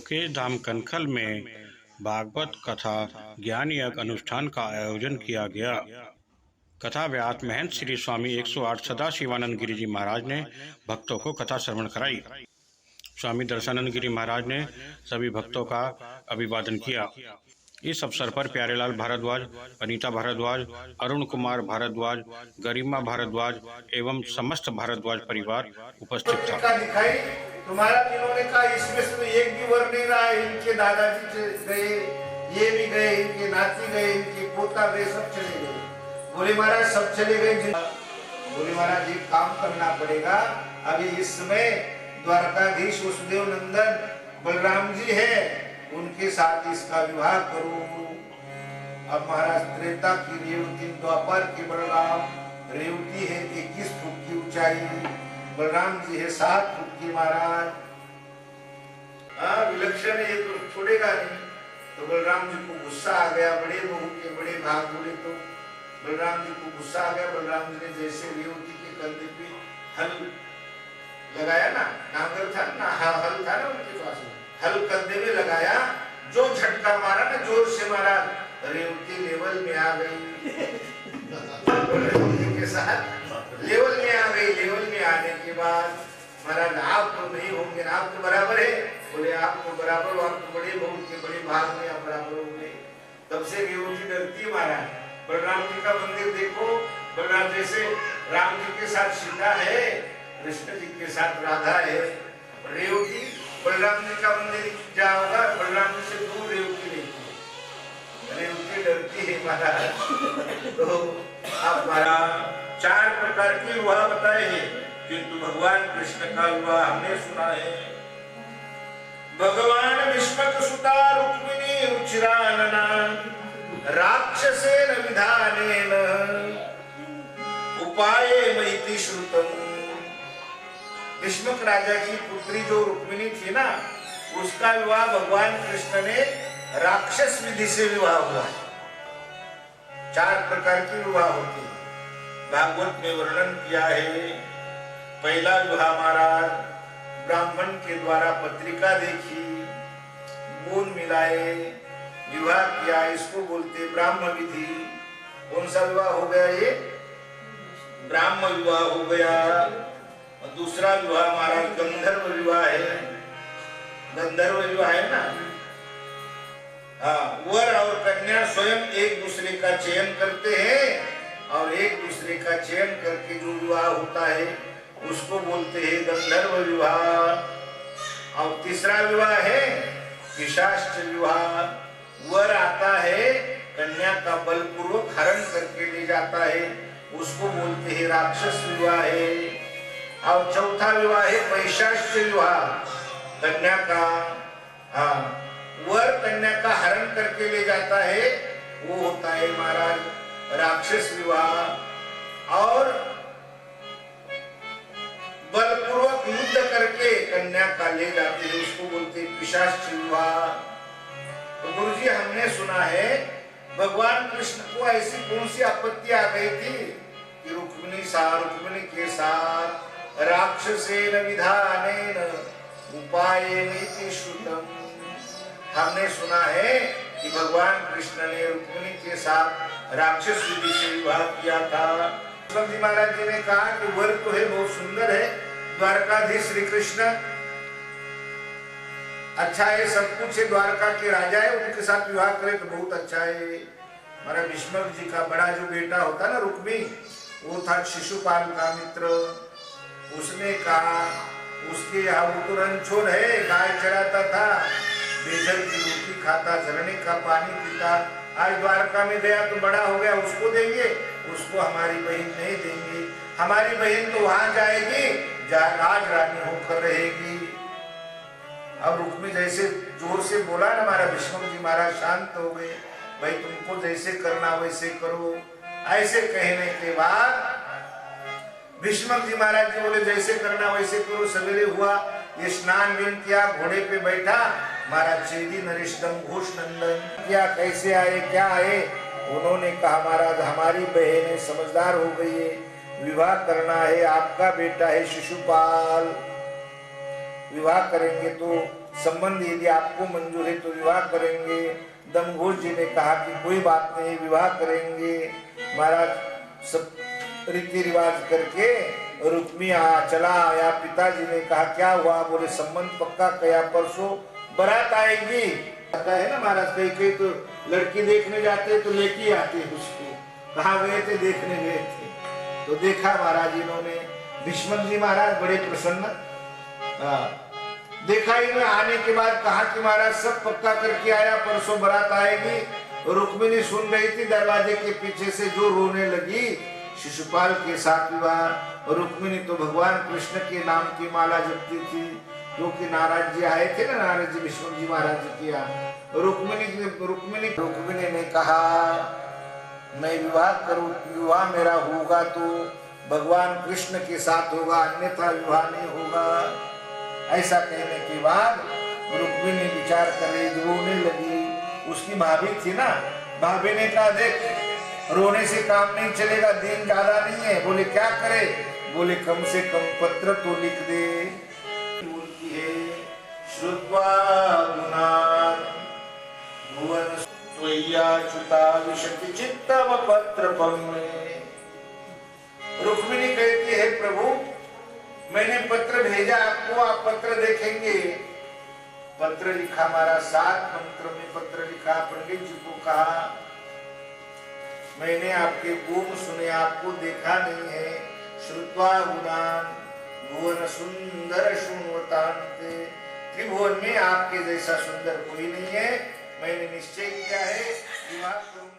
मुकेश धाम कनखल में भागवत कथा ज्ञान यज्ञ अनुष्ठान का आयोजन किया गया। कथा व्यास महंत श्री स्वामी 108 सदाशिवानंद गिरी जी महाराज ने भक्तों को कथा श्रवण कराई। स्वामी दर्शनानंद गिरी महाराज ने सभी भक्तों का अभिवादन किया। इस अवसर पर प्यारेलाल भारद्वाज, अनीता भारद्वाज, अरुण कुमार भारद्वाज, गरिमा भारद्वाज एवं समस्त भारद्वाज परिवार उपस्थित था। तुम्हारा जिन्होंने कहा इसमें से तो एक भी वर नहीं रहा है, इनके दादाजी गए, ये भी गए, इनके नाती गए, इनके पोता गए, सब चले गए। बोले महाराज सब चले गए। बोले महाराज एक काम करना पड़ेगा, अभी इस समय द्वारकाधीश वसुदेव नंदन बलराम जी है, उनके साथ इसका विवाह करो। अब महाराज त्रेता की रेवती, द्वापर के बलराम, रेवती है 21 फुट की ऊंचाई, बलराम जी है 7 फुट की। महाराज विलक्षण है, तो छोड़ेगा नहीं। तो बलराम जी को गुस्सा आ गया, बड़े बहू के बड़े भाग बोले, तो बलराम जी को गुस्सा आ गया। बलराम जी ने जैसे रेवती के कंधे पे हल लगाया ना, नांगर था ना, हल था ना उनके पास, हल कंधे में लगाया, जो झटका मारा ना, जोर से मारा, रेवती लेवल में आ गई। के साथ लेवल में आ गई। लेवल में आने के बाद महाराज आप तो नहीं होंगे, आप तो बराबर है। बोले आप तो बराबर हो, आप तो बड़े बहुत के बड़े भाग में आप बराबर होंगे। तब से रेवती डरती। महाराज बलराम जी का मंदिर देखो, बलराम जैसे राम जी के साथ सीता है, कृष्ण जी के साथ राधा है, रेवती बलराम जी का मंदिर क्या होगा, बलराम जी से दूर रेवती रहती है, रेवती डरती है। महाराज तो आप महाराज 4 प्रकार के विवाह बताए हैं, किंतु भगवान कृष्ण का विवाह हमने सुना है। भगवान विष्णु सुता रुक्मिणी रुचिरानना राक्षसेन विधानेन उपाये मैति श्रुतम। विष्णुक राजा की पुत्री जो रुक्मिणी थी ना, उसका विवाह भगवान कृष्ण ने राक्षस विधि से विवाह हुआ। 4 प्रकार की विवाह होती है, भागवत में वर्णन किया है। पहला विवाह महाराज ब्राह्मण के द्वारा पत्रिका देखी, मूल मिलाए, विवाह किया, इसको बोलते ब्राह्म विधि। कौन सा विवाह हो गया? ये ब्राह्म विवाह हो गया। और दूसरा विवाह महाराज गंधर्व विवाह है। गंधर्व विवाह है ना, हाँ, वर और कन्या स्वयं एक दूसरे का चयन करते हैं, और एक दूसरे का चयन करके जो विवाह होता है उसको बोलते हैं गंधर्व विवाह। और तीसरा विवाह है पिशाच विवाह। वर आता है, कन्या का बलपूर्वक हरण करके ले जाता है, उसको बोलते हैं राक्षस विवाह है। और चौथा विवाह है पिशाच विवाह। कन्या का, हाँ, वर कन्या का हरण करके ले जाता है, वो होता है महाराज राक्षस विवाह। और बलपूर्वक युद्ध करके कन्या का ले जाते हैं, उसको बोलते हैं पिशाच विवाह। तो गुरुजी हमने सुना है भगवान कृष्ण को ऐसी कौन सी आपत्ति आ गई थी कि रुक्मिणी के साथ राक्षसेन विधानेन उपायेन श्रुतम। हमने सुना है कि भगवान कृष्ण ने रुक्मिणी के साथ राक्षस विधि से विवाह किया था। जी महाराज जी ने कहा कि वर तो है, बहुत सुंदर है, द्वारकाधीश श्री कृष्ण अच्छा है, सब कुछ है, द्वारका के राजा है, उनके साथ विवाह करे तो बहुत अच्छा है। हमारा विष्णु जी का बड़ा जो बेटा होता ना रुक्मी, वो था शिशुपाल का मित्र। उसने कहा, उसके यहाँ वो तो रंछोड़ है, गाय चराता था, बेजल की रोटी खाता, झरने का पानी पीता, आज द्वारका में गया तो बड़ा हो गया, उसको देंगे, उसको हमारी बहन नहीं देंगे। हमारी बहन तो वहां जाएगी जहाँ राज रानी होकर रहेगी। अब रुक्मी जैसे जोर से बोला ना, हमारा विष्णु जी महाराज शांत हो गए, भाई तुमको जैसे करना वैसे करो। ऐसे कहने के बाद विष्णु जी महाराज जी बोले जैसे करना वैसे करो। सवेरे हुआ, ये स्नान विन किया, घोड़े पे बैठा, महाराज चेदी नरेशदम घोष नंदन क्या, कैसे आए, क्या आए? उन्होंने कहा महाराज हमारी बहन समझदार हो गई है, विवाह करना है, आपका बेटा है शिशुपाल, विवाह करेंगे तो संबंध यदि आपको मंजूर है तो विवाह करेंगे। दमघोष जी ने कहा कि कोई बात नहीं, विवाह करेंगे। महाराज सब रीति रिवाज करके रुक्मी चला आया। पिताजी ने कहा क्या हुआ? बोले संबंध पक्का किया, परसों बारात आएगी। आता है ना महाराज, कहीं कहीं तो लड़की देखने जाते तो लेके आते उसको। कहाँ गए थे? देखने गए थे। तो देखा महाराज इन्होंने, भीष्म जी महाराज बड़े प्रसन्न। देखा इन्होंने, आने के बाद कहा कि महाराज सब पक्का करके आया, परसों बारात आएगी। रुक्मिणी सुन रही थी दरवाजे के पीछे से, जो रोने लगी। शिशुपाल के साथ विवाह। रुक्मिणी तो भगवान कृष्ण के नाम की माला जपती थी, जो कि नारद जी आए थे ना, नारद जी विष्णु जी महाराज जी किया। रुक्मिणी ने कहा मैं विवाह करूं, विवाह मेरा होगा तो भगवान कृष्ण के साथ होगा, अन्यथा विवाह नहीं होगा। ऐसा कहने के बाद रुक्मिणी विचार कर रही, रोने लगी। उसकी भाभी थी ना, भाभी ने कहा देख रोने से काम नहीं चलेगा, दिन ज्यादा नहीं है। बोले क्या करे? बोले कम से कम पत्र तो लिख दे। बोलती है श्रुत्वा गुणान् भुवन त्वय्याच्युता विशति चित्तम पत्रपं मे। रुक्मिणी कहती है प्रभु मैंने पत्र भेजा आपको, आप पत्र देखेंगे। पत्र लिखा हमारा, 7 मंत्र में पत्र लिखा। पंडित जी को कहा मैंने आपके गुण सुने, आपको देखा नहीं है। श्रुत्वा गुणान् भुवन सुंदर शृण्वतान्ते। त्रिभुवन में आपके जैसा सुंदर कोई नहीं है। मैंने निश्चय किया है विवाह करूंगी।